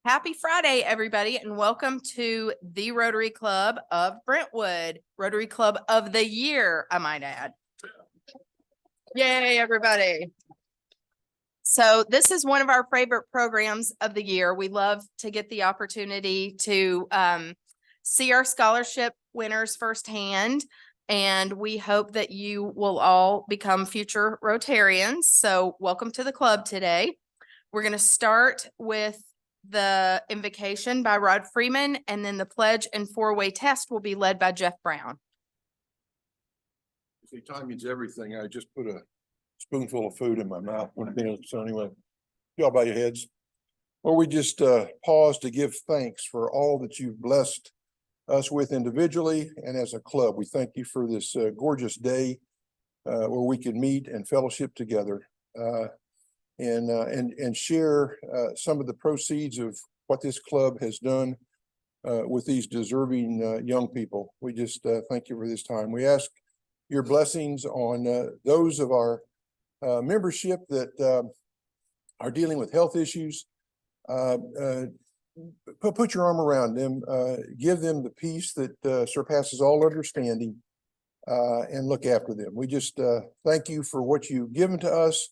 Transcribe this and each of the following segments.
Happy Friday, everybody, and welcome to the Rotary Club of Brentwood, Rotary Club of the Year, I might add. Yay, everybody. So this is one of our favorite programs of the year. We love to get the opportunity to see our scholarship winners firsthand, and we hope that you will all become future Rotarians. So welcome to the club today. We're going to start with the invocation by Rod Freeman, and then the pledge and four-way test will be led by Jeff Brown. See, time means everything. I just put a spoonful of food in my mouth. So anyway, y'all bow your heads. Or we just pause to give thanks for all that you've blessed us with individually and as a club. We thank you for this gorgeous day where we can meet and fellowship together. And share some of the proceeds of what this club has done with these deserving young people. We just thank you for this time. We ask your blessings on those of our membership that are dealing with health issues. Put your arm around them, give them the peace that surpasses all understanding, and look after them. We just thank you for what you've given to us.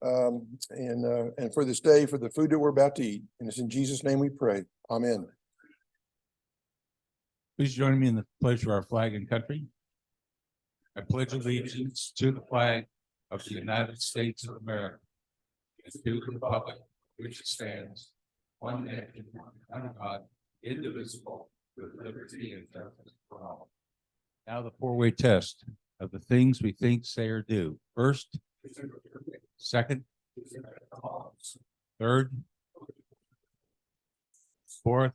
And for this day, for the food that we're about to eat. And it's in Jesus' name we pray. Amen. Please join me in the pledge of our flag and country. I pledge allegiance to the flag of the United States of America and to the republic which stands one nation under God, indivisible, with liberty and justice for all. Now the four-way test of the things we think, say, or do. First, second, third, fourth.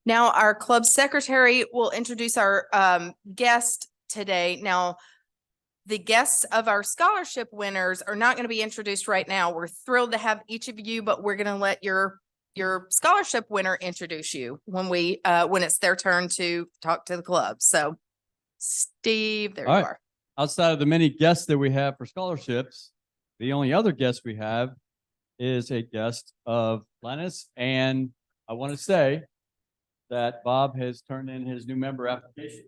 Now, our club secretary will introduce our guest today. Now, the guests of our scholarship winners are not going to be introduced right now. We're thrilled to have each of you, but we're going to let your scholarship winner introduce you when it's their turn to talk to the club. So Steve, there you are. Outside of the many guests that we have for scholarships, the only other guest we have is a guest of Lennis. And I want to say that Bob has turned in his new member application.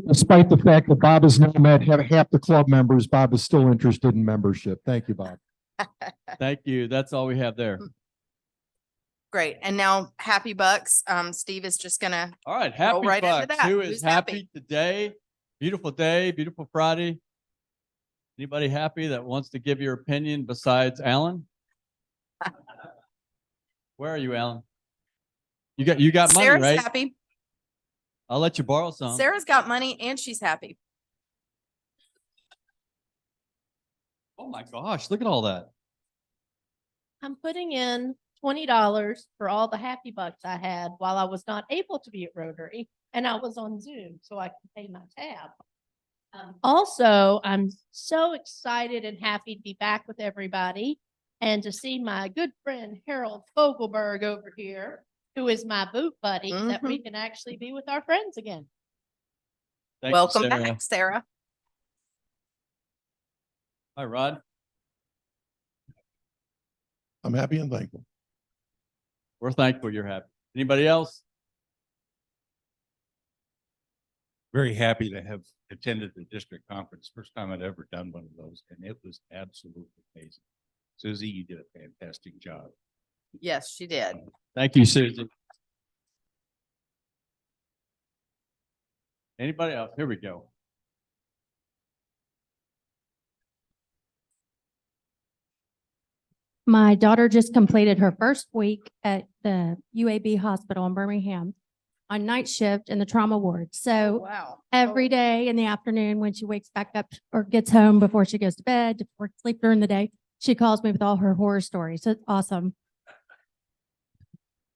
Despite the fact that Bob has now met half the club members, Bob is still interested in membership. Thank you, Bob. Thank you. That's all we have there. Great. And now Happy Bucks. Steve is just gonna all right. Happy right Bucks. into that. Who is Who's happy today? Beautiful day, beautiful Friday. Anybody happy that wants to give your opinion besides Alan? Where are you, Alan? You got money, Sarah's right? Happy. I'll let you borrow some. Sarah's got money and she's happy. Oh my gosh, look at all that. I'm putting in $20 for all the Happy Bucks I had while I was not able to be at Rotary, and I was on Zoom so I can pay my tab. Also, I'm so excited and happy to be back with everybody and to see my good friend Harold Fogelberg over here, who is my boot buddy, that we can actually be with our friends again. Welcome back, Sarah. Hi, Rod. I'm happy and thankful. We're thankful you're happy. Anybody else? Very happy to have attended the district conference. First time I'd ever done one of those, and it was absolutely amazing. Susie, you did a fantastic job. Yes, she did. Thank you, Susie. Anybody else? Here we go. My daughter just completed her first week at the UAB hospital in Birmingham on night shift in the trauma ward. So Wow. every day in the afternoon when she wakes back up or gets home before she goes to bed or sleep during the day, she calls me with all her horror stories. So it's awesome.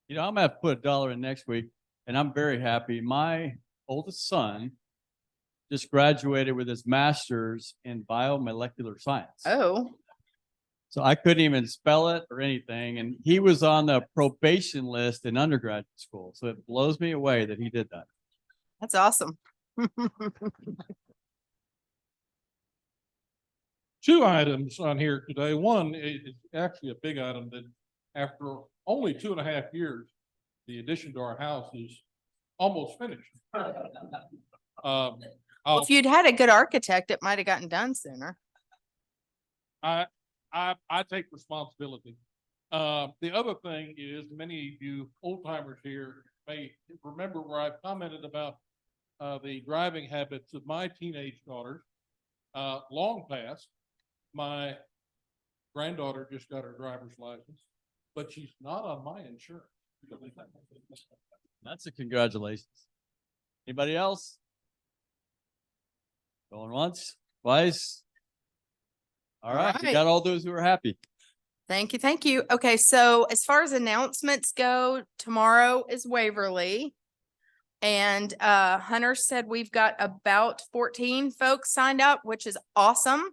You know, I'm gonna have to put $1 in next week, and I'm very happy. My oldest son just graduated with his master's in biomolecular science. Oh, So I couldn't even spell it or anything. And he was on the probation list in undergraduate school. So it blows me away that he did that. that's awesome. Two items on here today. One is actually a big item that after only 2.5 years, the addition to our house is almost finished. Well, if you'd had a good architect, it might have gotten done sooner. I take responsibility. The other thing is, many of you old timers here may remember where I've commented about the driving habits of my teenage daughters. Long past, my granddaughter just got her driver's license, but she's not on my insurance. That's a congratulations. Anybody else? Going once, twice? All right, we right. got all those who are happy. Thank you, thank you. Okay, so as far as announcements go, tomorrow is Waverly. And Hunter said we've got about 14 folks signed up, which is awesome.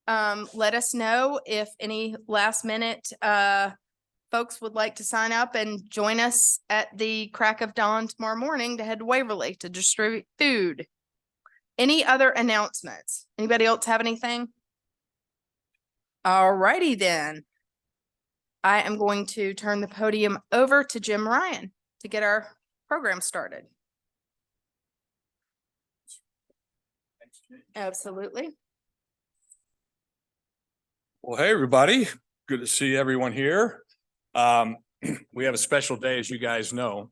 Let us know if any last minute folks would like to sign up and join us at the crack of dawn tomorrow morning to head to Waverly to distribute food. Any other announcements? Anybody else have anything? All righty then. I am going to turn the podium over to Jim Ryan to get our program started. Absolutely. Well, hey, everybody. Good to see everyone here. We have a special day, as you guys know.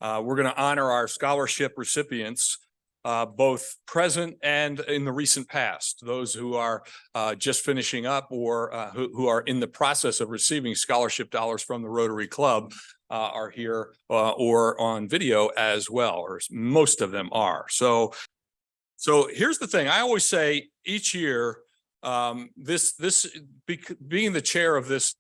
We're going to honor our scholarship recipients, both present and in the recent past. Those who are just finishing up or who are in the process of receiving scholarship dollars from the Rotary Club are here or on video as well, or most of them are. So here's the thing. I always say each year, being the chair of this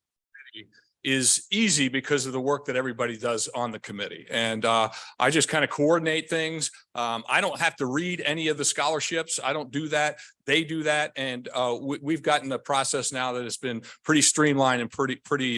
committee is easy because of the work that everybody does on the committee. And I just kind of coordinate things. I don't have to read any of the scholarships. I don't do that. They do that. And we've gotten a process now that has been pretty streamlined and pretty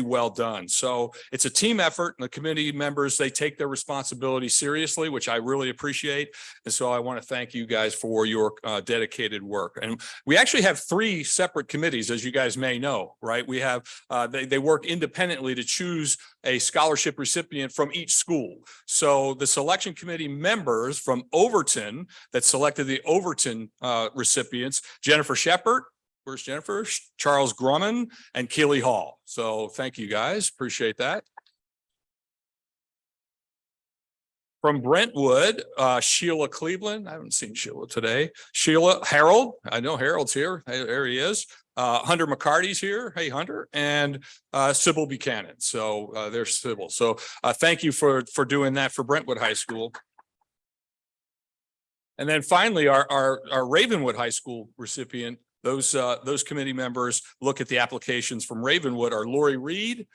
well done. So it's a team effort, and the committee members, they take their responsibility seriously, which I really appreciate. And so I want to thank you guys for your dedicated work. And we actually have 3 separate committees, as you guys may know, right? We have, they work independently to choose a scholarship recipient from each school. So the selection committee members from Overton that selected the Overton recipients, Jennifer Shepard, where's Jennifer? Charles Grumman and Keely Hall. So thank you guys, appreciate that. From Brentwood, Sheila Cleveland. I haven't seen Sheila today. Sheila Harold. I know Harold's here. Hey, there he is. Hunter McCarty's here. Hey, Hunter. And Sybil Buchanan. So there's Sybil. So thank you for doing that for Brentwood High School. And then finally, our Ravenwood High School recipient, those committee members look at the applications from Ravenwood are Lori Reed,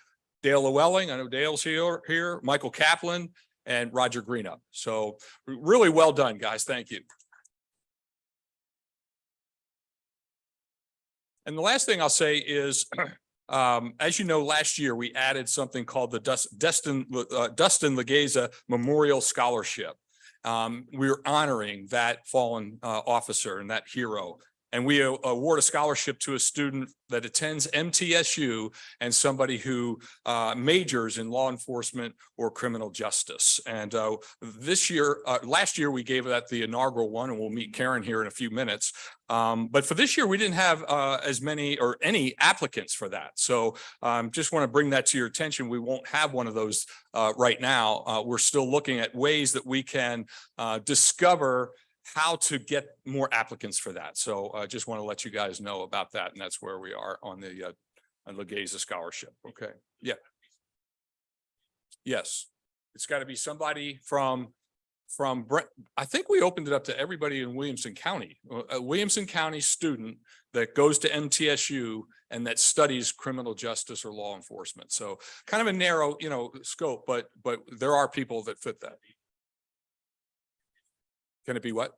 Dale Llewellyn. I know Dale's here, Michael Kaplan, and Roger Greenup. So really well done, guys. Thank you. And the last thing I'll say is, as you know, last year we added something called the Dustin Legeza Memorial Scholarship. We're honoring that fallen officer and that hero. And we award a scholarship to a student that attends MTSU and somebody who majors in law enforcement or criminal justice. And last year we gave that the inaugural one, and we'll meet Karen here in a few minutes. But for this year, we didn't have as many or any applicants for that. So just want to bring that to your attention. We won't have one of those right now. We're still looking at ways that we can discover how to get more applicants for that. So I just want to let you guys know about that. And that's where we are on the Legeza scholarship. Okay. Yeah. Yes. It's got to be somebody from I think we opened it up to everybody in Williamson County, a Williamson County student that goes to MTSU and that studies criminal justice or law enforcement. So kind of a narrow, scope, but there are people that fit that. Can it be what?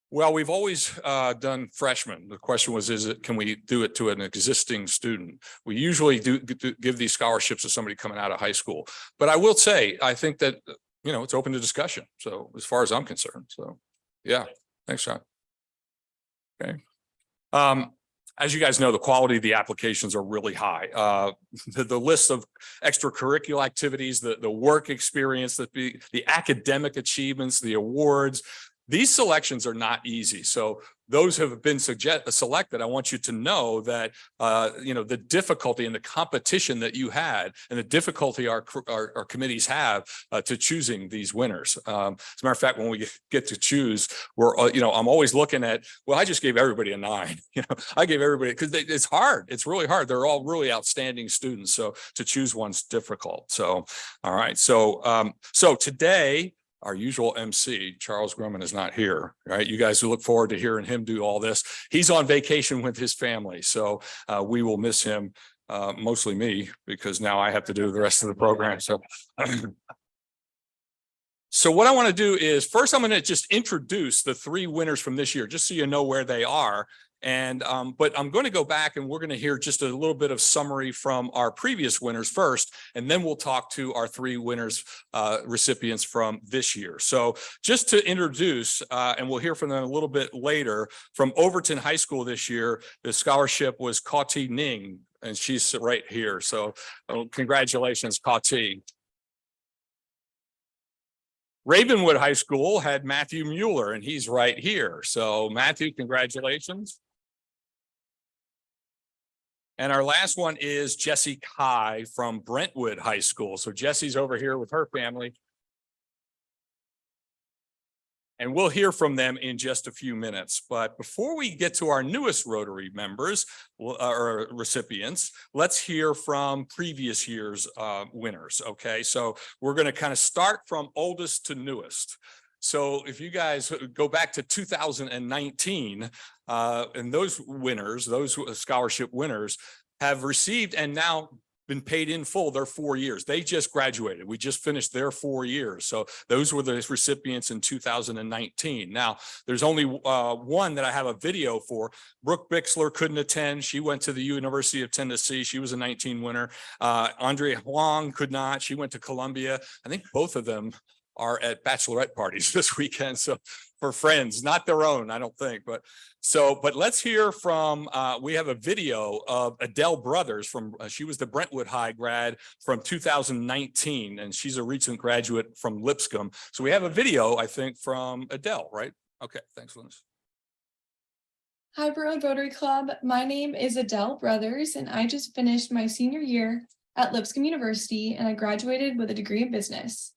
Well, we've always done freshmen. The question was, can we do it to an existing student? We usually do give these scholarships to somebody coming out of high school. But I will say, I think that, it's open to discussion. So as far as I'm concerned, so yeah, thanks, John. Okay. As you guys know, the quality of the applications are really high. The list of extracurricular activities, the work experience, the academic achievements, the awards, these selections are not easy. So those have been selected. I want you to know that, the difficulty and the competition that you had and the difficulty our committees have to choosing these winners. As a matter of fact, when we get to choose, I'm always looking at, well, I just gave everybody a 9. I gave everybody, because it's hard. It's really hard. They're all really outstanding students. So to choose one's difficult. So, all right. So, so today, our usual MC, Charles Grumman, is not here, right? You guys look forward to hearing him do all this. He's on vacation with his family. So we will miss him, mostly me, because now I have to do the rest of the program. So, so what I want to do is first, I'm going to just introduce the 3 winners from this year, just so you know where they are. And but I'm going to go back and we're going to hear just a little bit of summary from our previous winners first, and then we'll talk to our 3 winners, recipients from this year. So just to introduce, and we'll hear from them a little bit later, from Overton High School this year, the scholarship was Kati Ning, and she's right here. So congratulations, Kati. Ravenwood High School had Matthew Mueller, and he's right here. So Matthew, congratulations. And our last one is Jessie Kai from Brentwood High School. So Jessie's over here with her family. And we'll hear from them in just a few minutes. But before we get to our newest Rotary members or recipients, let's hear from previous year's winners. Okay, so we're going to kind of start from oldest to newest. So if you guys go back to 2019, and those winners, those scholarship winners, have received and now been paid in full their 4 years. They just graduated. We just finished their 4 years. So those were the recipients in 2019. Now, there's only one that I have a video for. Brooke Bixler couldn't attend. She went to the University of Tennessee. She was a 19 winner. Andrea Huang could not. She went to Columbia. I think both of them are at bachelorette parties this weekend. So for friends, not their own, I don't think. But let's hear from, we have a video of Adele Brothers from, she was the Brentwood High grad from 2019, and she's a recent graduate from Lipscomb. So we have a video, I think, from Adele, right? Okay, thanks, Linus. Hi, Brentwood Rotary Club. My name is Adele Brothers, and I just finished my senior year at Lipscomb University, and I graduated with a degree in business.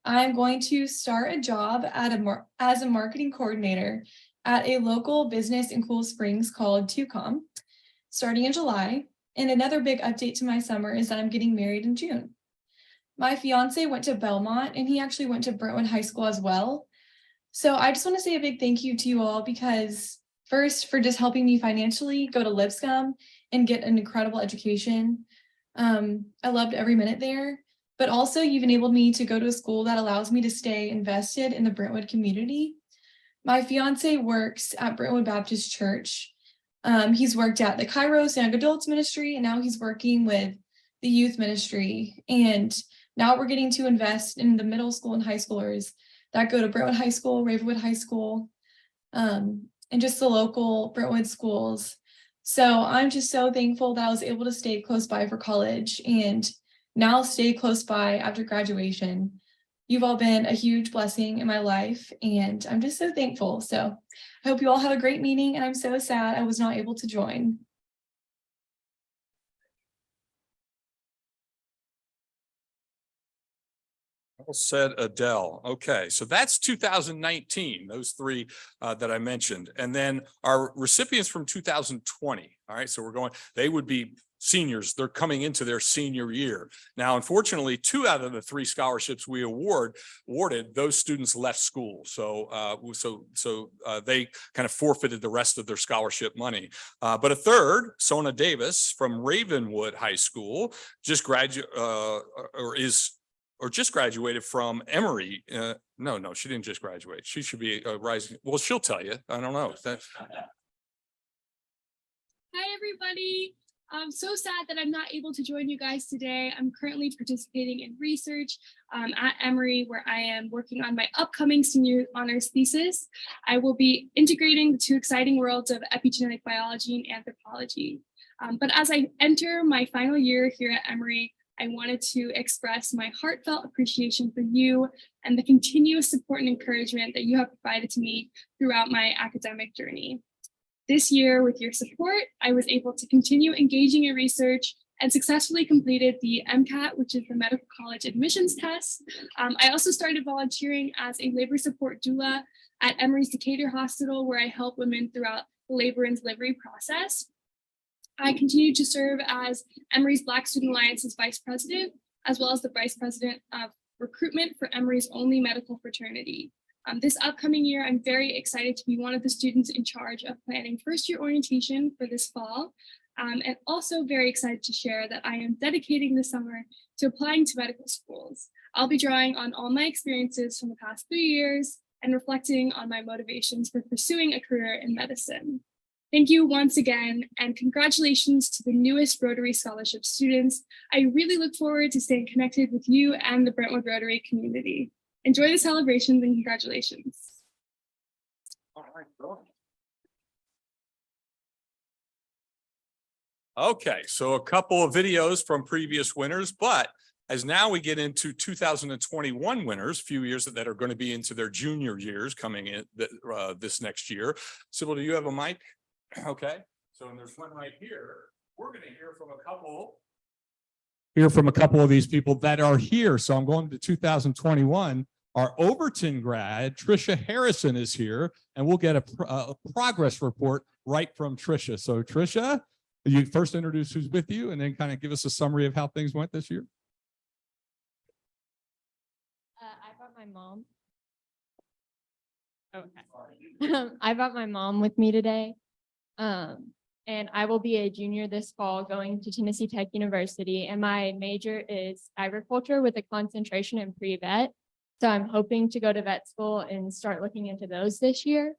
I'm going to start a job as a marketing coordinator at a local business in Cool Springs called 2Com, starting in July. And another big update to my summer is that I'm getting married in June. My fiance went to Belmont, and he actually went to Brentwood High School as well. So I just want to say a big thank you to you all, because first, for just helping me financially go to Lipscomb and get an incredible education. I loved every minute there. But also, you've enabled me to go to a school that allows me to stay invested in the Brentwood community. My fiance works at Brentwood Baptist Church. He's worked at the Kairos Young Adults Ministry, and now he's working with the youth ministry. And now we're getting to invest in the middle school and high schoolers that go to Brentwood High School, Ravenwood High School, and just the local Brentwood schools. So I'm just so thankful that I was able to stay close by for college and now stay close by after graduation. You've all been a huge blessing in my life, and I'm just so thankful. So I hope you all have a great meeting, and I'm so sad I was not able to join. Well said, Adele. Okay, so that's 2019, those 3 that I mentioned. And then our recipients from 2020. All right, so they would be seniors. They're coming into their senior year. Now, unfortunately, 2 out of the 3 scholarships we awarded, those students left school. So they kind of forfeited the rest of their scholarship money. But a third, Sona Davis from Ravenwood High School, just graduated or is or just graduated from Emory. No, she didn't just graduate. She should be rising. Well, she'll tell you. I don't know. Hi, everybody. I'm so sad that I'm not able to join you guys today. I'm currently participating in research at Emory, where I am working on my upcoming senior honors thesis. I will be integrating the two exciting worlds of epigenetic biology and anthropology. But as I enter my final year here at Emory, I wanted to express my heartfelt appreciation for you and the continuous support and encouragement that you have provided to me throughout my academic journey. This year, with your support, I was able to continue engaging in research and successfully completed the MCAT, which is the medical college admissions test. I also started volunteering as a labor support doula at Emory's Decatur Hospital, where I help women throughout the labor and delivery process. I continue to serve as Emory's Black Student Alliance's vice president, as well as the vice president of recruitment for Emory's only medical fraternity. This upcoming year, I'm very excited to be one of the students in charge of planning first year orientation for this fall, and also very excited to share that I am dedicating this summer to applying to medical schools. I'll be drawing on all my experiences from the past 3 years and reflecting on my motivations for pursuing a career in medicine. Thank you once again, and congratulations to the newest Rotary Scholarship students. I really look forward to staying connected with you and the Brentwood Rotary community. Enjoy the celebrations and congratulations. Okay, so a couple of videos from previous winners, but as now we get into 2021 winners, few years that are going to be into their junior years coming in this next year. Sybil, do you have a mic? Okay, so there's one right here. We're going to hear from a couple of these people that are here. So I'm going to 2021. Our Overton grad, Trisha Harrison, is here, and we'll get a progress report right from Trisha. So Trisha, you first introduce who's with you and then kind of give us a summary of how things went this year. I brought my mom. Okay. I brought my mom with me today. And I will be a junior this fall going to Tennessee Tech University, and my major is agriculture with a concentration in pre-vet. So I'm hoping to go to vet school and start looking into those this year.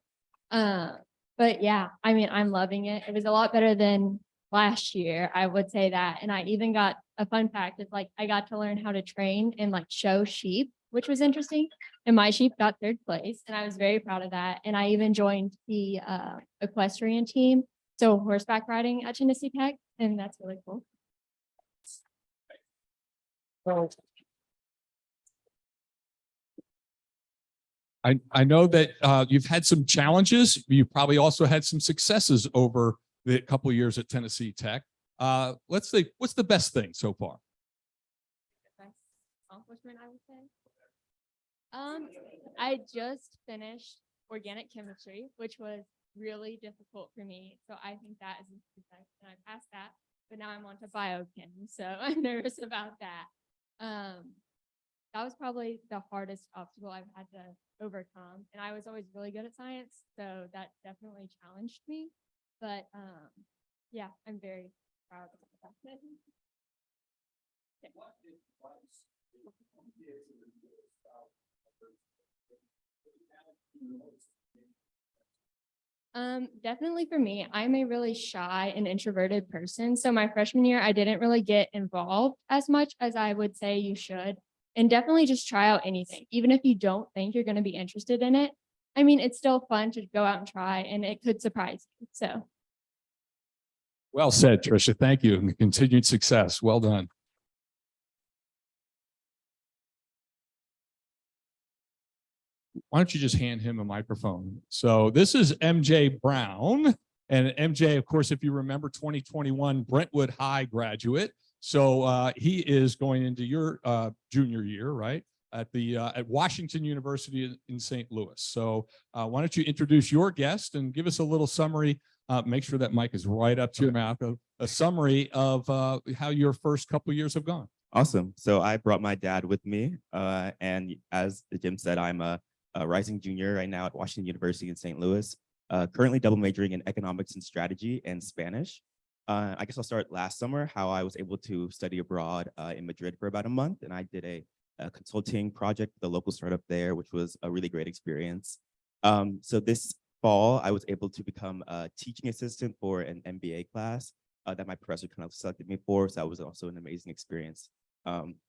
But yeah, I mean, I'm loving it. It was a lot better than last year, I would say that. And I even got a fun fact. It's like I got to learn how to train and like show sheep, which was interesting. And my sheep got 3rd place, and I was very proud of that. And I even joined the equestrian team, so horseback riding at Tennessee Tech, and that's really cool. I know that you've had some challenges. You probably also had some successes over the couple of years at Tennessee Tech. Let's see, what's the best thing so far? Best accomplishment, I would say. I just finished organic chemistry, which was really difficult for me. So I think that is a success, and I passed that. But now I'm on to biochem, so I'm nervous about that. That was probably the hardest obstacle I've had to overcome. And I was always really good at science, so that definitely challenged me. But yeah, I'm very proud of that. Definitely for me, I'm a really shy and introverted person. So my freshman year, I didn't really get involved as much as I would say you should. And definitely just try out anything, even if you don't think you're going to be interested in it. I mean, it's still fun to go out and try, and it could surprise you. So. Well said, Trisha. Thank you, and continued success. Well done. Why don't you just hand him a microphone? So this is MJ Brown, and MJ, of course, if you remember, 2021 Brentwood High graduate. So he is going into your junior year, right? At Washington University in St. Louis. So why don't you introduce your guest and give us a little summary, make sure that mic is right up to your mouth, a summary of how your first couple of years have gone. Awesome. So I brought my dad with me, and as Jim said, I'm a rising junior right now at Washington University in St. Louis, currently double majoring in economics and strategy and Spanish. I guess I'll start last summer, how I was able to study abroad in Madrid for about a month, and I did a a consulting project, with the local startup there, which was a really great experience. So this fall, I was able to become a teaching assistant for an MBA class that my professor kind of selected me for. So that was also an amazing experience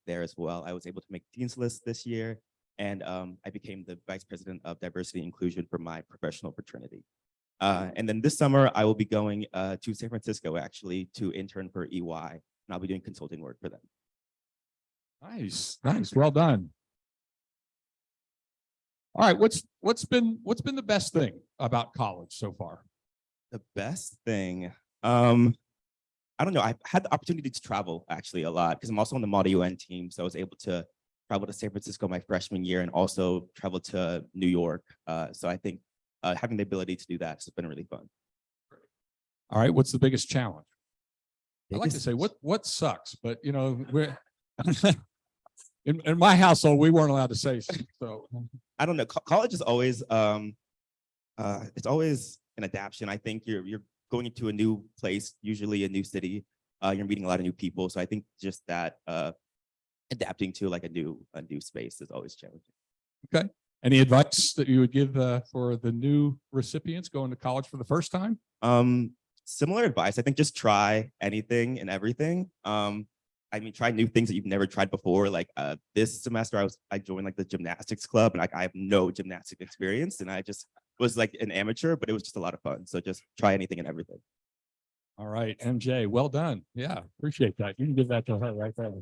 there as well. I was able to make Dean's List this year, and I became the Vice President of Diversity and Inclusion for my professional fraternity. And then this summer, I will be going to San Francisco, actually, to intern for EY, and I'll be doing consulting work for them. Nice, nice, well done. All right, what's been the best thing about college so far? The best thing, I don't know. I've had the opportunity to travel actually a lot because I'm also on the Model UN team. So I was able to travel to San Francisco my freshman year and also travel to New York. So I think having the ability to do that has been really fun. All right, what's the biggest challenge? I like to Biggest- say what sucks, but you know, we're in my household, we weren't allowed to say so. I don't know. College is always it's always an adaptation. I think you're going into a new place, usually a new city. You're meeting a lot of new people. So I think just that adapting to like a new space is always challenging. Okay. Any advice that you would give for the new recipients going to college for the first time? Similar advice. I think just try anything and everything. I mean, try new things that you've never tried before. Like this semester, I joined like the gymnastics club, and I have no gymnastic experience, and I just was like an amateur, but it was just a lot of fun. So just try anything and everything. All right, MJ, well done. Yeah, appreciate that. You can give that to her right there.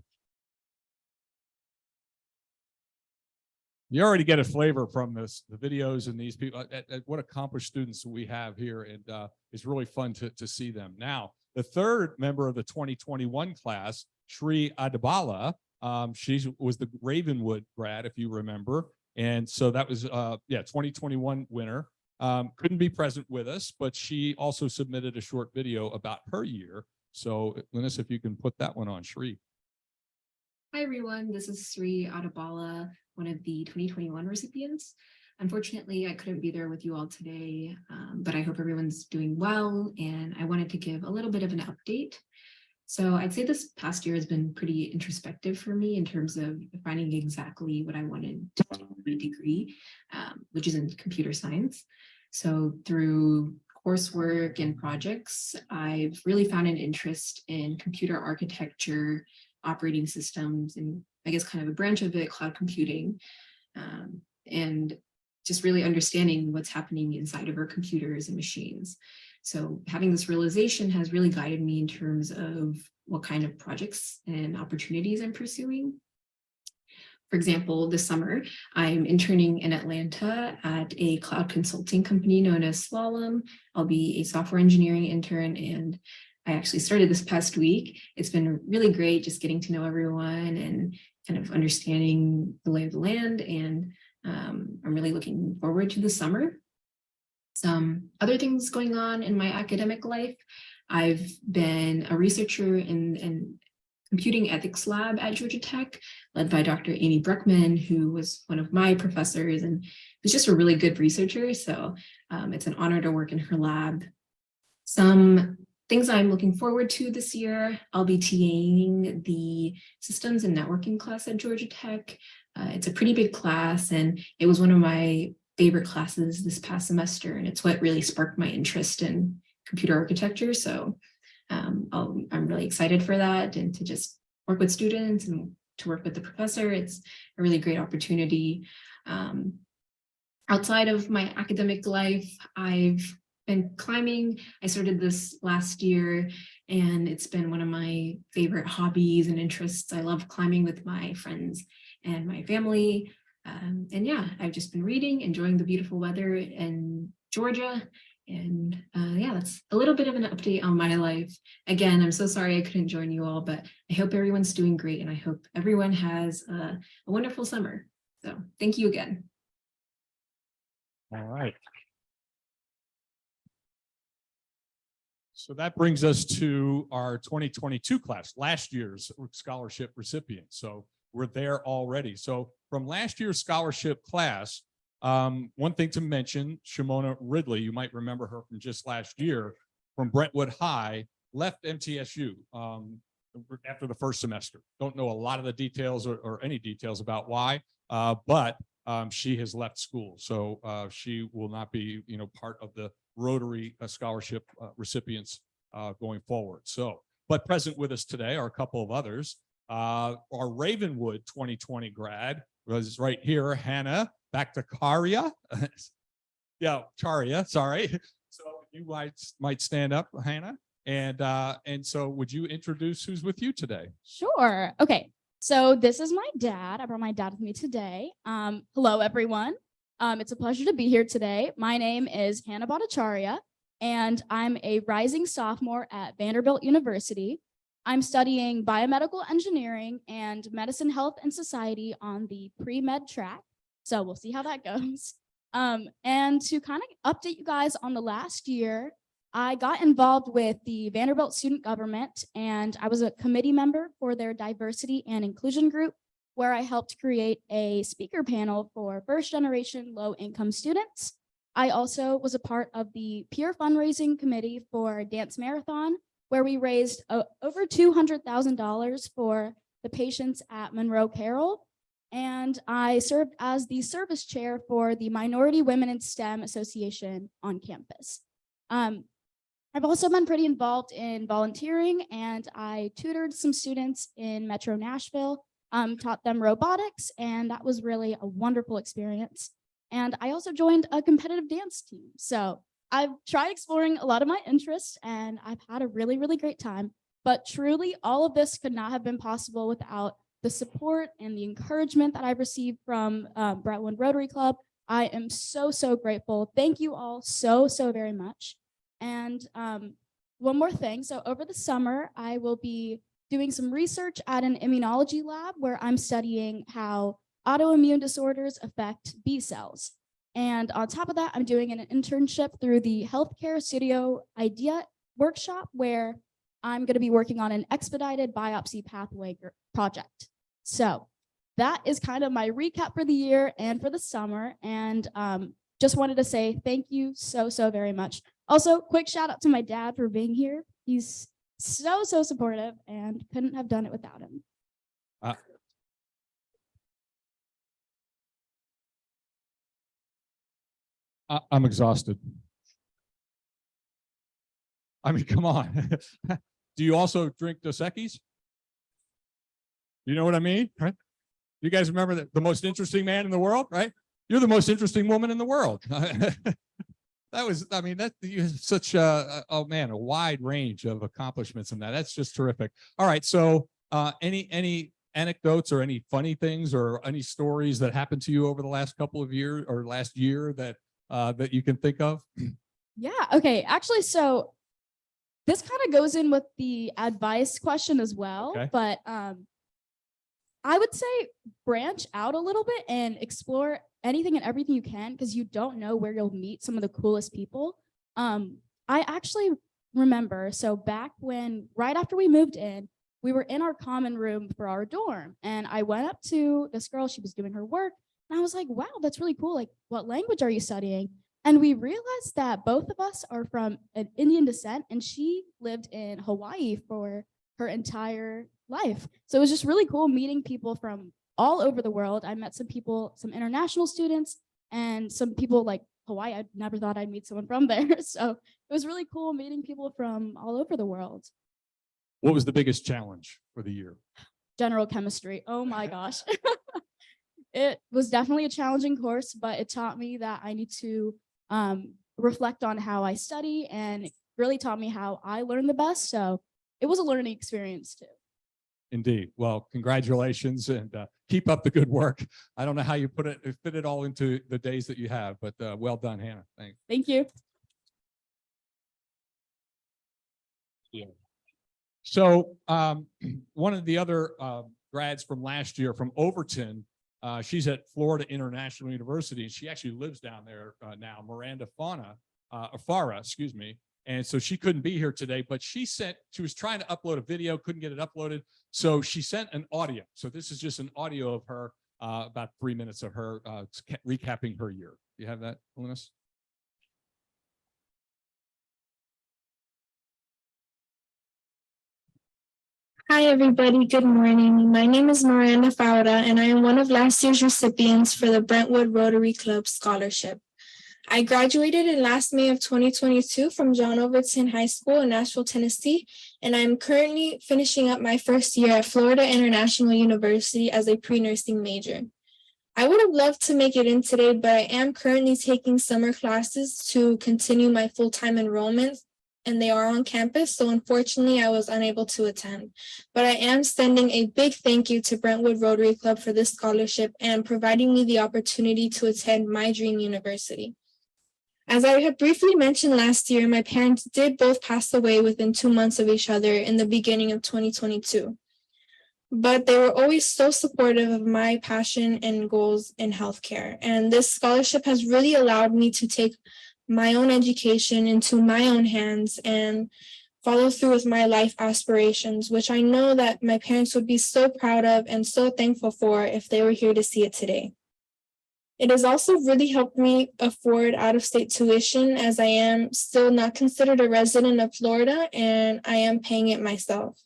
You already get a flavor from the videos and these people, what accomplished students we have here, and it's really fun to see them. Now, the third member of the 2021 class, Shri Adabala, she was the Ravenwood grad, if you remember. And so that was, 2021 winner. Couldn't be present with us, but she also submitted a short video about her year. So, Linus, if you can put that one on, Shri. Hi, everyone. This is Sri Adabala, one of the 2021 recipients. Unfortunately, I couldn't be there with you all today, but I hope everyone's doing well. And I wanted to give a little bit of an update. So I'd say this past year has been pretty introspective for me in terms of finding exactly what I wanted to do in my degree, which is in computer science. So through coursework and projects, I've really found an interest in computer architecture, operating systems, and I guess kind of a branch of it, cloud computing, and just really understanding what's happening inside of our computers and machines. So having this realization has really guided me in terms of what kind of projects and opportunities I'm pursuing. For example, this summer, I'm interning in Atlanta at a cloud consulting company known as Slalom. I'll be a software engineering intern, and I actually started this past week. It's been really great just getting to know everyone and kind of understanding the lay of the land. And I'm really looking forward to the summer. Some other things going on in my academic life. I've been a researcher in computing ethics lab at Georgia Tech, led by Dr. Amy Bruckman, who was one of my professors and was just a really good researcher. So it's an honor to work in her lab. Some things I'm looking forward to this year, I'll be TAing the systems and networking class at Georgia Tech. It's a pretty big class, and it was one of my favorite classes this past semester, and it's what really sparked my interest in computer architecture. So I'm really excited for that, and to just work with students and to work with the professor. It's a really great opportunity. Outside of my academic life, I've been climbing. I started this last year, and it's been one of my favorite hobbies and interests. I love climbing with my friends and my family. And yeah, I've just been reading, enjoying the beautiful weather in Georgia. And yeah, that's a little bit of an update on my life. Again, I'm so sorry I couldn't join you all, but I hope everyone's doing great, and I hope everyone has a wonderful summer. So thank you again. All right. So that brings us to our 2022 class, last year's scholarship recipients. So we're there already. So from last year's scholarship class, one thing to mention, Shimona Ridley, you might remember her from just last year, from Brentwood High, left MTSU. after the first semester. Don't know a lot of the details or any details about why, but she has left school. So she will not be, part of the Rotary scholarship recipients going forward. So, but present with us today are a couple of others. Our Ravenwood 2020 grad was right here, Hannah Baktakaria. Yeah, Charia, sorry. So you might stand up, Hannah. And so would you introduce who's with you today? Sure. Okay. So this is my dad. I brought my dad with me today. Hello, everyone. It's a pleasure to be here today. My name is Hannah Bhattacharya, and I'm a rising sophomore at Vanderbilt University. I'm studying biomedical engineering and medicine, health, and society on the pre-med track. So we'll see how that goes. And to kind of update you guys on the last year, I got involved with the Vanderbilt student government, and I was a committee member for their diversity and inclusion group, where I helped create a speaker panel for first-generation low-income students. I also was a part of the peer fundraising committee for Dance Marathon, where we raised over $200,000 for the patients at Monroe Carroll. And I served as the service chair for the Minority Women in STEM Association on campus. I've also been pretty involved in volunteering, and I tutored some students in Metro Nashville, taught them robotics, and that was really a wonderful experience. And I also joined a competitive dance team. So I've tried exploring a lot of my interests, and I've had a really, really great time. But truly, all of this could not have been possible without the support and the encouragement that I've received from Brentwood Rotary Club. I am so, so grateful. Thank you all so, so very much. And one more thing. So over the summer, I will be doing some research at an immunology lab where I'm studying how autoimmune disorders affect B cells. And on top of that, I'm doing an internship through the Healthcare Studio Idea Workshop, where I'm going to be working on an expedited biopsy pathway project. So that is kind of my recap for the year and for the summer. And just wanted to say thank you so, so very much. Also, quick shout out to my dad for being here. He's so, so supportive, and couldn't have done it without him. I'm exhausted. I mean, come on. Do you also drink Dos Equis? You know what I mean? Right? You guys remember the most interesting man in the world, right? You're the most interesting woman in the world. You have such a wide range of accomplishments in that. That's just terrific. All right. So any anecdotes or any funny things or any stories that happened to you over the last couple of years or last year that that you can think of? Yeah. Okay. Actually, so this kind of goes in with the advice question as well. Okay. But I would say branch out a little bit and explore anything and everything you can, because you don't know where you'll meet some of the coolest people. I actually remember, so back when, right after we moved in, we were in our common room for our dorm, and I went up to this girl, she was doing her work, and I was like, wow, that's really cool. Like, what language are you studying? And we realized that both of us are from an Indian descent, and she lived in Hawaii for her entire life. So it was just really cool meeting people from all over the world. I met some people, some international students, and some people like Hawaii. I never thought I'd meet someone from there. So it was really cool meeting people from all over the world. What was the biggest challenge for the year? General chemistry. Oh my gosh. It was definitely a challenging course, but it taught me that I need to reflect on how I study, and it really taught me how I learn the best. So it was a learning experience too. Indeed. Well, congratulations, and keep up the good work. I don't know how you fit it all into the days that you have, but well done, Hannah. Thanks. Thank you. Yeah. So one of the other grads from last year from Overton, she's at Florida International University, and she actually lives down there now, Miranda Farah, excuse me. And so she couldn't be here today, but she was trying to upload a video, couldn't get it uploaded. So she sent an audio. So this is just an audio of her, about 3 minutes of her recapping her year. Do you have that, Linus? Hi, everybody. Good morning. My name is Miranda Fauda, and I am one of last year's recipients for the Brentwood Rotary Club Scholarship. I graduated in last May of 2022 from John Overton High School in Nashville, Tennessee, and I am currently finishing up my first year at Florida International University as a pre-nursing major. I would have loved to make it in today, but I am currently taking summer classes to continue my full-time enrollment, and they are on campus, so unfortunately I was unable to attend. But I am sending a big thank you to Brentwood Rotary Club for this scholarship and providing me the opportunity to attend my dream university. As I had briefly mentioned last year, my parents did both pass away within 2 months of each other in the beginning of 2022. But they were always so supportive of my passion and goals in healthcare. And this scholarship has really allowed me to take my own education into my own hands and follow through with my life aspirations, which I know that my parents would be so proud of and so thankful for if they were here to see it today. It has also really helped me afford out-of-state tuition, as I am still not considered a resident of Florida and I am paying it myself.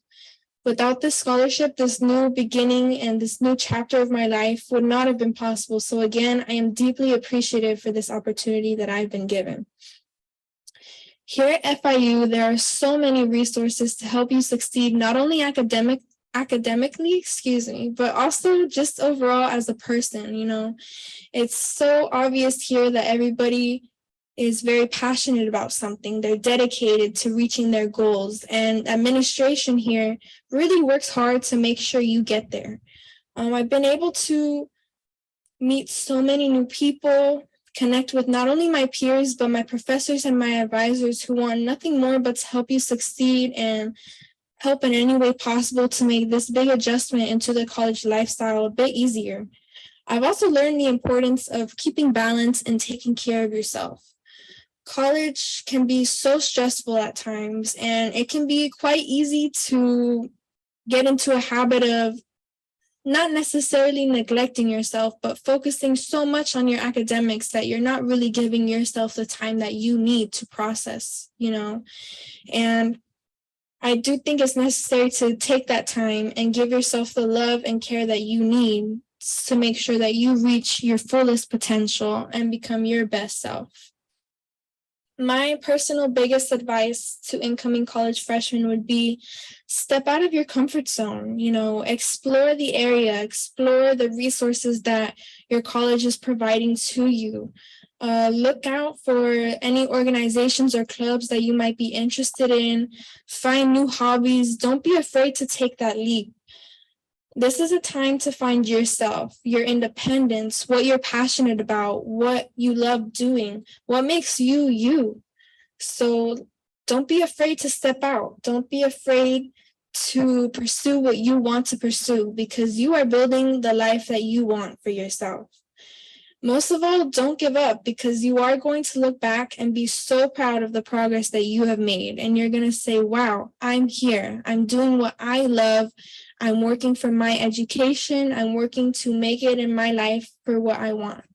Without this scholarship, this new beginning and this new chapter of my life would not have been possible. So again, I am deeply appreciative for this opportunity that I've been given. Here at FIU, there are so many resources to help you succeed, not only academically, but also just overall as a person. You know, it's so obvious here that everybody is very passionate about something. They're dedicated to reaching their goals, and administration here really works hard to make sure you get there. I've been able to meet so many new people, connect with not only my peers, but my professors and my advisors who want nothing more but to help you succeed and help in any way possible to make this big adjustment into the college lifestyle a bit easier. I've also learned the importance of keeping balance and taking care of yourself. College can be so stressful at times, and it can be quite easy to get into a habit of not necessarily neglecting yourself, but focusing so much on your academics that you're not really giving yourself the time that you need to process, you know. And I do think it's necessary to take that time and give yourself the love and care that you need to make sure that you reach your fullest potential and become your best self. My personal biggest advice to incoming college freshmen would be step out of your comfort zone, you know, explore the area, explore the resources that your college is providing to you. Look out for any organizations or clubs that you might be interested in, find new hobbies. Don't be afraid to take that leap. This is a time to find yourself, your independence, what you're passionate about, what you love doing, what makes you you. So don't be afraid to step out. Don't be afraid to pursue what you want to pursue, because you are building the life that you want for yourself. Most of all, don't give up, because you are going to look back and be so proud of the progress that you have made. And you're going to say, wow, I'm here. I'm doing what I love. I'm working for my education. I'm working to make it in my life for what I want.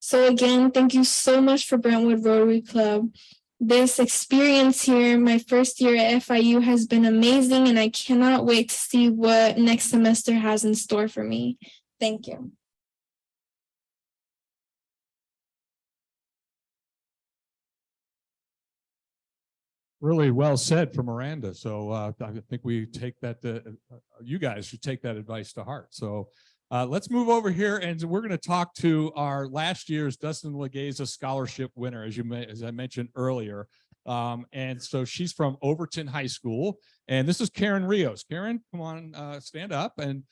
So again, thank you so much for Brentwood Rotary Club. This experience here, my first year at FIU, has been amazing, and I cannot wait to see what next semester has in store for me. Thank you. Really well said from Miranda. So I think we take that, you guys should take that advice to heart. So let's move over here, and we're going to talk to our last year's Dustin Legeza Scholarship winner, as I mentioned earlier. And so she's from Overton High School, and this is Karen Rios. Karen, come on, stand up. And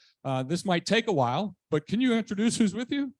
this might take a while, but can you introduce who's with you?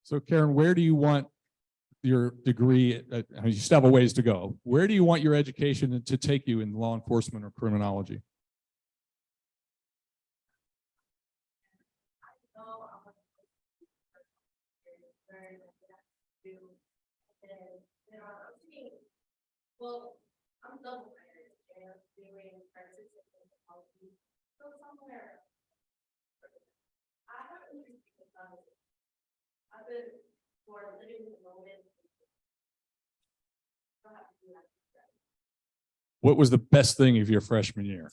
So Karen, where do you want your degree? I mean, you still have a ways to go. Where do you want your education to take you in law enforcement or criminology? Well, I'm double married and doing psychology. So somewhere. I haven't really think about it. I've been for living in the moment. What was the best thing of your freshman year?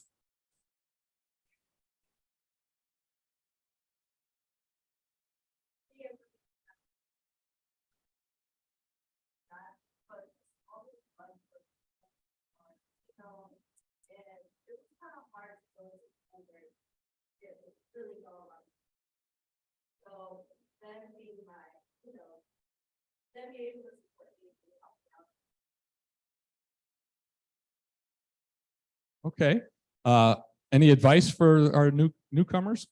So then being my, then being able to support me. Okay. Any advice for our newcomers?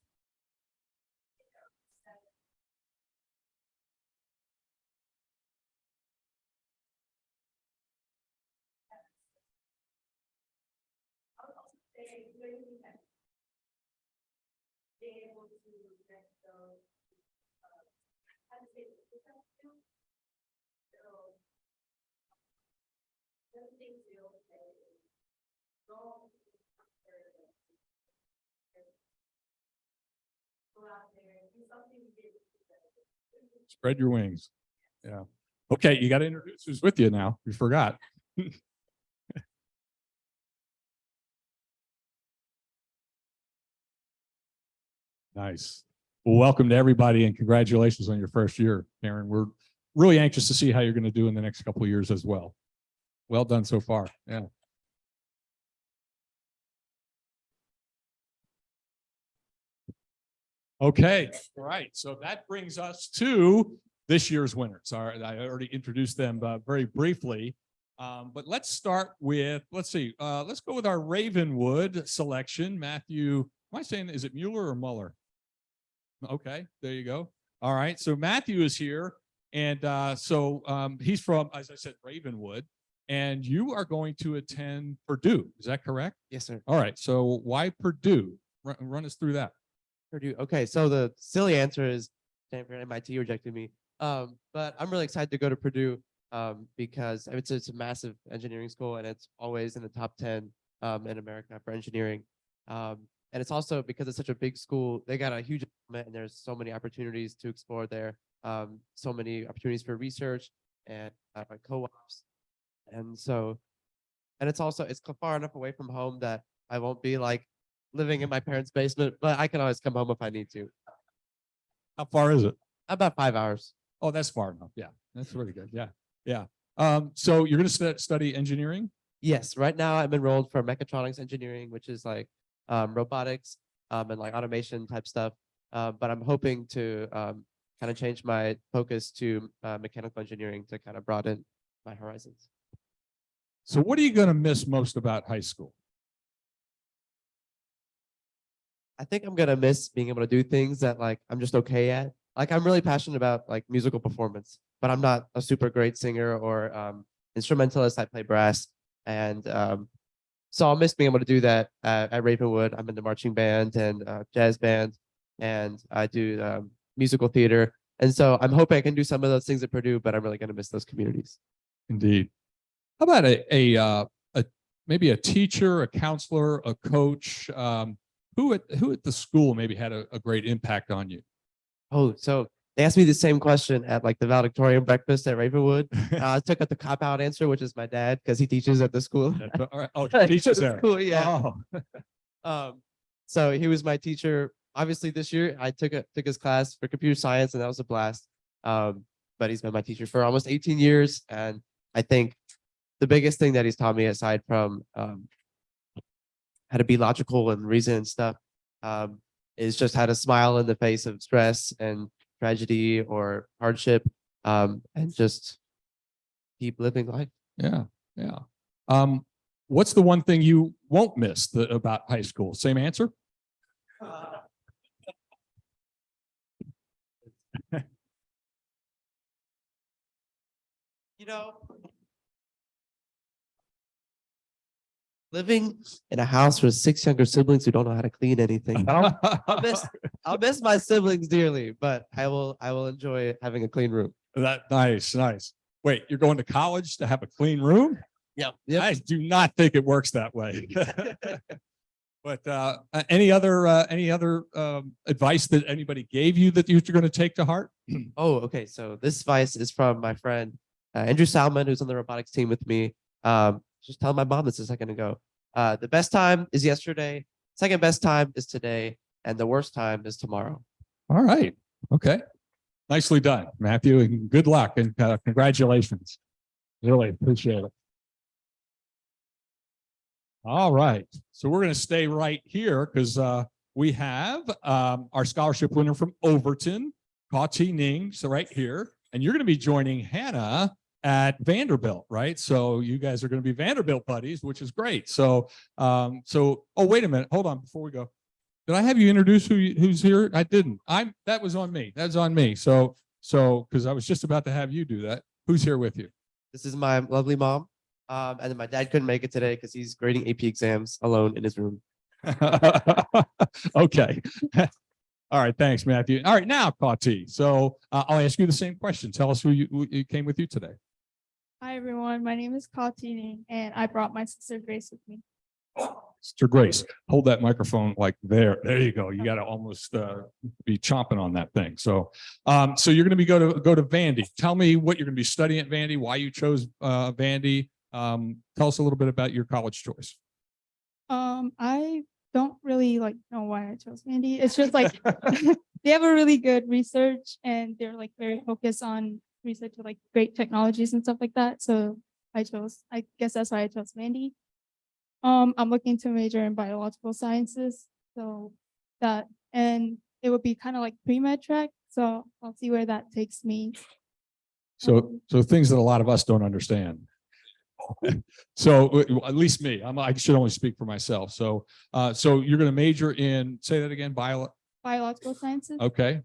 Spread your wings. Yeah. Okay, you got to introduce who's with you now. You forgot. Nice. Well, welcome to everybody and congratulations on your first year, Karen. We're really anxious to see how you're going to do in the next couple of years as well. Well done so far. Yeah. Okay. All right. So that brings us to this year's winners. All right. I already introduced them very briefly. But let's start with, let's see, let's go with our Ravenwood selection. Matthew, am I saying, is it Mueller or Muller? Okay, there you go. All right, so Matthew is here. And he's from, as I said, Ravenwood. And you are going to attend Purdue. Is that correct? Yes, sir. All right, so why Purdue? Run us through that. Purdue. Okay, so the silly answer is Stanford and MIT rejected me. But I'm really excited to go to Purdue because it's a massive engineering school and it's always in the top 10 in America for engineering. And it's also because it's such a big school, they got a huge and there's so many opportunities to explore there. So many opportunities for research and co-ops. And it's far enough away from home that I won't be like living in my parents' basement, but I can always come home if I need to. How far is it? About 5 hours. Oh, that's far enough. Yeah, that's really good. Yeah, yeah. So you're going to study engineering? Yes, right now I'm enrolled for mechatronics engineering, which is like robotics and like automation type stuff. But I'm hoping to kind of change my focus to mechanical engineering to kind of broaden my horizons. So what are you going to miss most about high school? I think I'm going to miss being able to do things that like I'm just okay at. Like I'm really passionate about like musical performance, but I'm not a super great singer or instrumentalist. I play brass. And so I'll miss being able to do that at Ravenwood. I'm in the marching band and jazz band, and I do musical theater. And so I'm hoping I can do some of those things at Purdue, but I'm really going to miss those communities. Indeed. How about maybe a teacher, a counselor, a coach? Who at the school maybe had a great impact on you? Oh, so they asked me the same question at like the valedictorian breakfast at Ravenwood. I took up the cop-out answer, which is my dad, because he teaches at the school. All right. Oh, he teaches there. Cool, yeah. Oh. So he was my teacher. Obviously, this year I took his class for computer science, and that was a blast. But he's been my teacher for almost 18 years, and I think the biggest thing that he's taught me, aside from how to be logical and reason and stuff, is just how to smile in the face of stress and tragedy or hardship, and just keep living life. Yeah, yeah. What's the one thing you won't miss about high school? Same answer? You know, living in a house with 6 younger siblings who don't know how to clean anything. I'll miss my siblings dearly, but I will enjoy having a clean room. Nice. Wait, you're going to college to have a clean room? Yep. I do not think it works that way. But any other advice that anybody gave you that you're going to take to heart? Oh, okay. So this advice is from my friend Andrew Salmon, who's on the robotics team with me. Just telling my mom this a second ago. The best time is yesterday. Second best time is today, and the worst time is tomorrow. All right. Okay. Nicely done, Matthew, and good luck and congratulations. Really appreciate it. All right. So we're going to stay right here because we have our scholarship winner from Overton, Ka-Ti Ning, so right here. And you're going to be joining Hannah at Vanderbilt, right? So you guys are going to be Vanderbilt buddies, which is great. So, oh, wait a minute. Hold on before we go. Did I have you introduce who's here? I didn't. That was on me. That's on me. So, because I was just about to have you do that. Who's here with you? This is my lovely mom. And then my dad couldn't make it today because he's grading AP exams alone in his room. Okay. All right. Thanks, Matthew. All right. Now, Ka-Ti. So I'll ask you the same question. Tell us who you came with you today. Hi, everyone. My name is Ka-Ti Ning, and I brought my sister Grace with me. Sister Grace, hold that microphone like there. There you go. You got to almost be chomping on that thing. So, so you're going to go to Vandy. Tell me what you're going to be studying at Vandy, why you chose Vandy. Tell us a little bit about your college choice. I don't really know why I chose Vandy. It's just like they have a really good research, and they're very focused on research with great technologies and stuff like that. So I guess that's why I chose Vandy. I'm looking to major in biological sciences, so and it would be kind of like pre-med track. So I'll see where that takes me. So things that a lot of us don't understand. So at least me, I should only speak for myself. So, so you're going to major in, say that again, Biological sciences. Okay.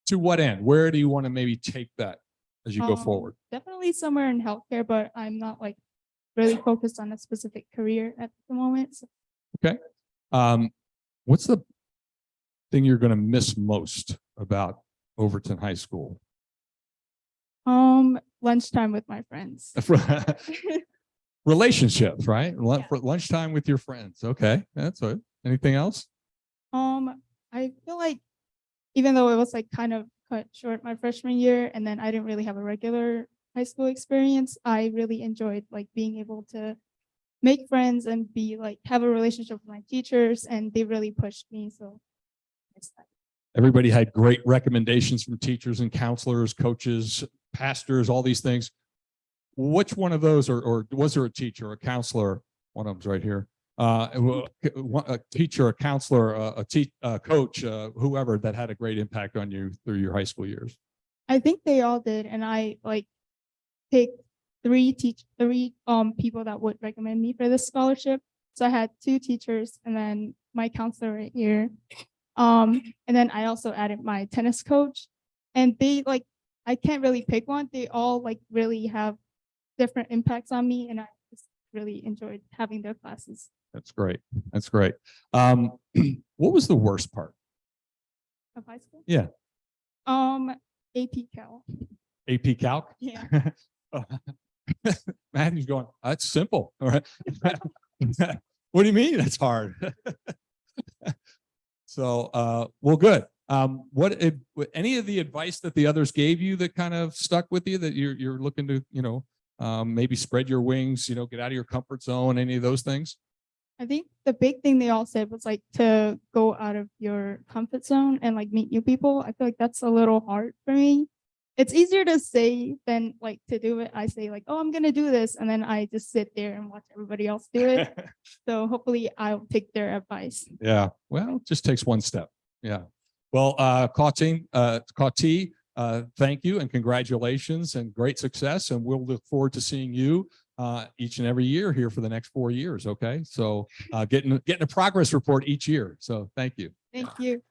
To what end? Where do you want to maybe take that as you go forward? Definitely somewhere in healthcare, but I'm not really focused on a specific career at the moment. So. Okay. What's the thing you're going to miss most about Overton High School? Lunchtime with my friends. Relationships, right? Lunchtime with your friends. Okay, that's it. Anything else? I feel like even though it was kind of cut short my freshman year, and then I didn't really have a regular high school experience, I really enjoyed being able to make friends and have a relationship with my teachers, and they really pushed me. So everybody had great recommendations from teachers and counselors, coaches, pastors, all these things. Which one of those, or was there a teacher, a counselor? One of them's right here. A teacher, a counselor, a coach, whoever that had a great impact on you through your high school years. I think they all did, and I picked three people that would recommend me for this scholarship. So I had 2 teachers, and then my counselor right here. And then I also added my tennis coach, and they I can't really pick one. They all really have different impacts on me, and I just really enjoyed having their classes. That's great. That's great. What was the worst part Of high school? Yeah. AP Cal. AP Calc? Yeah. Matthew's going, that's simple. All right. What do you mean that's hard? So, well, good. Any of the advice that the others gave you that kind of stuck with you that you're looking to, maybe spread your wings, get out of your comfort zone, any of those things? I think the big thing they all said was to go out of your comfort zone and meet new people. I feel like that's a little hard for me. It's easier to say than to do it. I say oh, I'm gonna do this, and then I just sit there and watch everybody else do it. So hopefully I'll take their advice. Yeah. Well, it just takes one step. Yeah. Well, Ka-Ti, thank you and congratulations and great success. And we'll look forward to seeing you each and every year here for the next 4 years. Okay. So getting a progress report each year. So thank you. Thank you.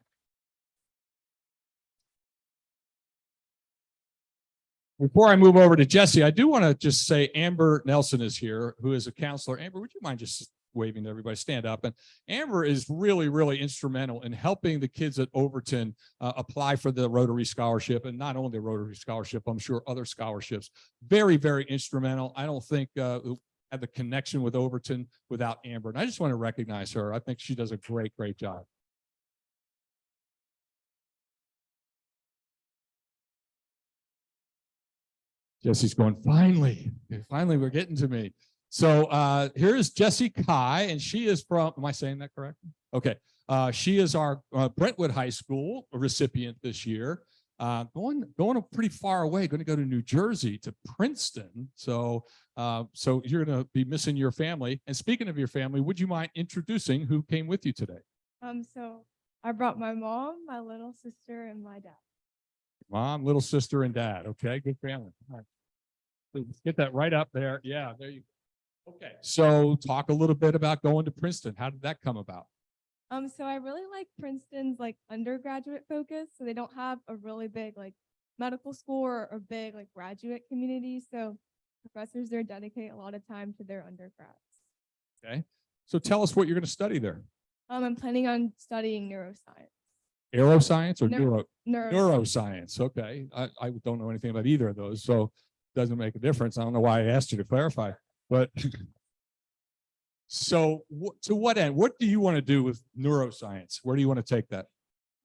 Before I move over to Jesse, I do want to just say Amber Nelson is here, who is a counselor. Amber, would you mind just waving to everybody? Stand up. And Amber is really, really instrumental in helping the kids at Overton apply for the Rotary Scholarship, and not only the Rotary Scholarship, I'm sure other scholarships. Very, very instrumental. I don't think have the connection with Overton without Amber. And I just want to recognize her. I think she does a great, great job. Jesse's going, finally, we're getting to me. So here's Jessie Kai, and she is from, am I saying that correctly? Okay. She is our Brentwood High School recipient this year. Going pretty far away, going to go to New Jersey, to Princeton. So you're going to be missing your family. And speaking of your family, would you mind introducing who came with you today? So I brought my mom, my little sister, and my dad. Mom, little sister, and dad. Okay, good family. All right. Let's get that right up there. Yeah, there you go. Okay, so talk a little bit about going to Princeton. How did that come about? So I really like Princeton's like undergraduate focus. So they don't have a really big like medical school or big like graduate community. So professors there dedicate a lot of time to their undergrads. Okay, so tell us what you're going to study there. I'm planning on studying neuroscience. Aeroscience or Neuroscience. neuroscience? Okay, I don't know anything about either of those, so it doesn't make a difference. I don't know why I asked you to clarify, but so to what end? What do you want to do with neuroscience? Where do you want to take that?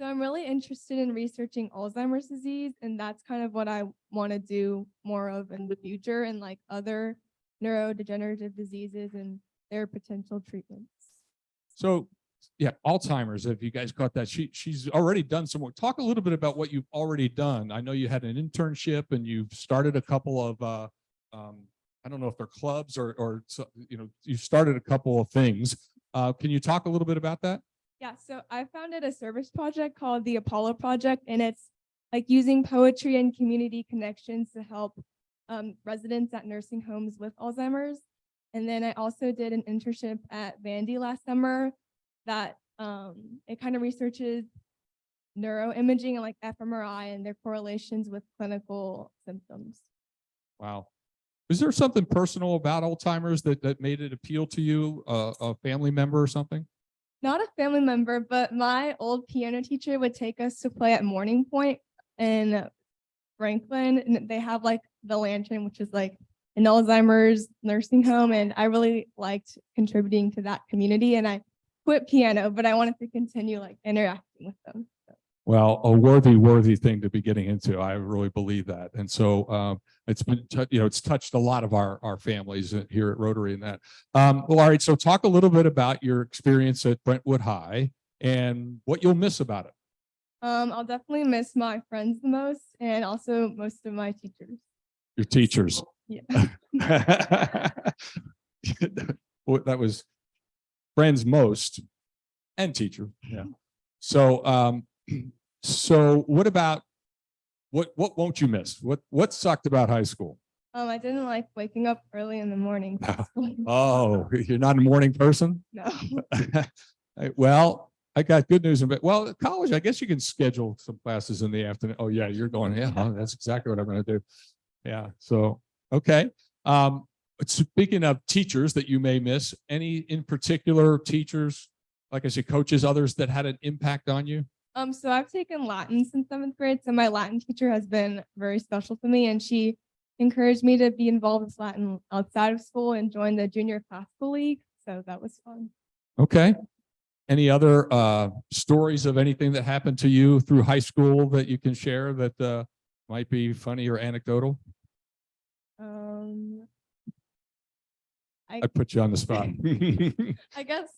So I'm really interested in researching Alzheimer's disease, and that's kind of what I want to do more of in the future, and like other neurodegenerative diseases and their potential treatments. So yeah, Alzheimer's, if you guys caught that, she's already done some work. Talk a little bit about what you've already done. I know you had an internship and you've started a couple of I don't know if they're clubs or you started a couple of things. Can you talk a little bit about that? Yeah, so I founded a service project called the Apollo Project, and it's like using poetry and community connections to help residents at nursing homes with Alzheimer's. And then I also did an internship at Vandy last summer that it kind of researches neuroimaging and like fMRI and their correlations with clinical symptoms. Wow. Is there something personal about Alzheimer's that made it appeal to you, a family member or something? Not a family member, but my old piano teacher would take us to play at Morning Point in Franklin, and they have like the Lantern, which is like an Alzheimer's nursing home, and I really liked contributing to that community, and I quit piano, but I wanted to continue like interacting with them. Well, a worthy thing to be getting into. I really believe that. And so it's been, it's touched a lot of our families here at Rotary and that. Well, all right. So talk a little bit about your experience at Brentwood High and what you'll miss about it. I'll definitely miss my friends the most, and also most of my teachers. Your teachers. Yeah. That was friends most and teacher. Yeah. So so what about what won't you miss? What sucked about high school? I didn't like waking up early in the morning. Oh, you're not a morning person? No. Well, I got good news. Well, at college, I guess you can schedule some classes in the afternoon. Oh yeah, you're going, yeah, that's exactly what I'm going to do. Yeah. So, okay. Speaking of teachers that you may miss, any in particular teachers, like I said, coaches, others that had an impact on you? So I've taken Latin since 7th grade. So my Latin teacher has been very special to me, and she encouraged me to be involved with Latin outside of school and join the junior classical league. So that was fun. Okay. Any other stories of anything that happened to you through high school that you can share that might be funny or anecdotal? I put you on the spot. I guess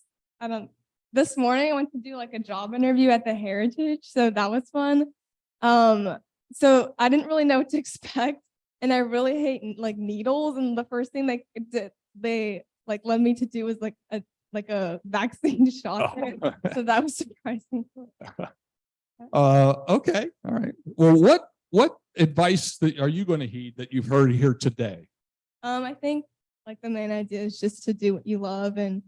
this morning I went to do like a job interview at the Heritage, so that was fun. So I didn't really know what to expect, and I really hate like needles, and the first thing they like led me to do was like a vaccine shot. So that was surprising. Okay. All right. Well, what advice are you going to heed that you've heard here today? I think Like the main idea is just to do what you love and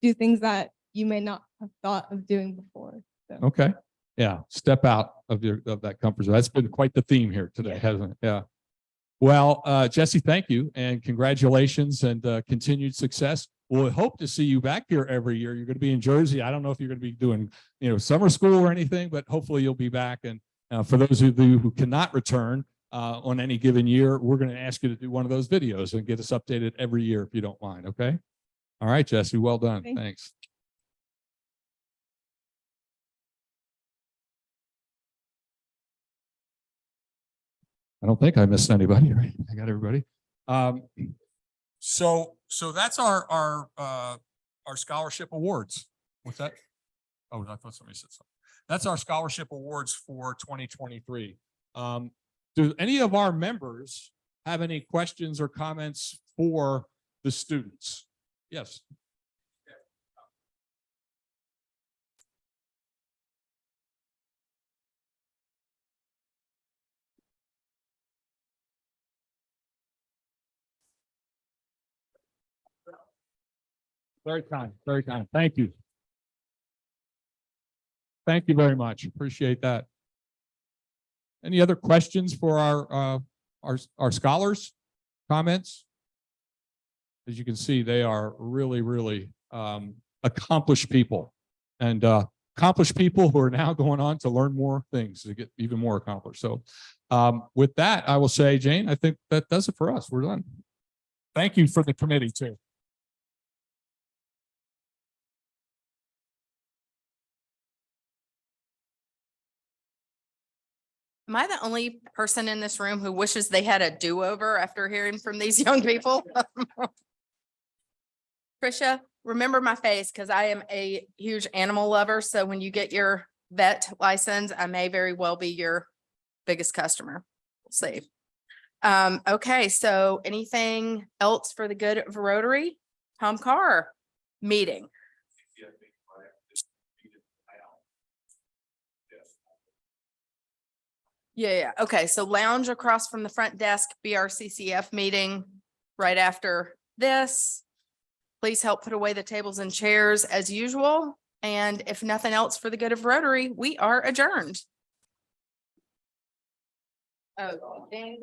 do things that you may not have thought of doing before. So. Okay. Yeah. Step out of that comfort zone. That's been quite the theme here today, hasn't it? Yeah. Well, Jesse, thank you and congratulations and continued success. We'll hope to see you back here every year. You're going to be in Jersey. I don't know if you're going to be doing, summer school or anything, but hopefully you'll be back. And for those of you who cannot return on any given year, we're going to ask you to do one of those videos and get us updated every year if you don't mind. Okay. All right, Jesse. Well done. Thanks. I don't think I missed anybody, right? I got everybody. So that's our scholarship awards. What's that? Oh, I thought somebody said something. That's our scholarship awards for 2023. Do any of our members have any questions or comments for the students? Yes. Very kind, very kind. Thank you. Thank you very much. Appreciate that. Any other questions for our scholars? Comments? As you can see, they are really accomplished people, and accomplished people who are now going on to learn more things to get even more accomplished. So with that, I will say, Jane, I think that does it for us. We're done. Thank you for the committee too. Am I the only person in this room who wishes they had a do-over after hearing from these young people? Tricia, remember my face because I am a huge animal lover. So when you get your vet license, I may very well be your biggest customer. We'll see. Okay, so anything else for the good of Rotary? Tom Carr meeting. Yeah. Okay. So lounge across from the front desk, BRCCF meeting right after this. Please help put away the tables and chairs as usual. And if nothing else for the good of Rotary, we are adjourned. Oh, dang.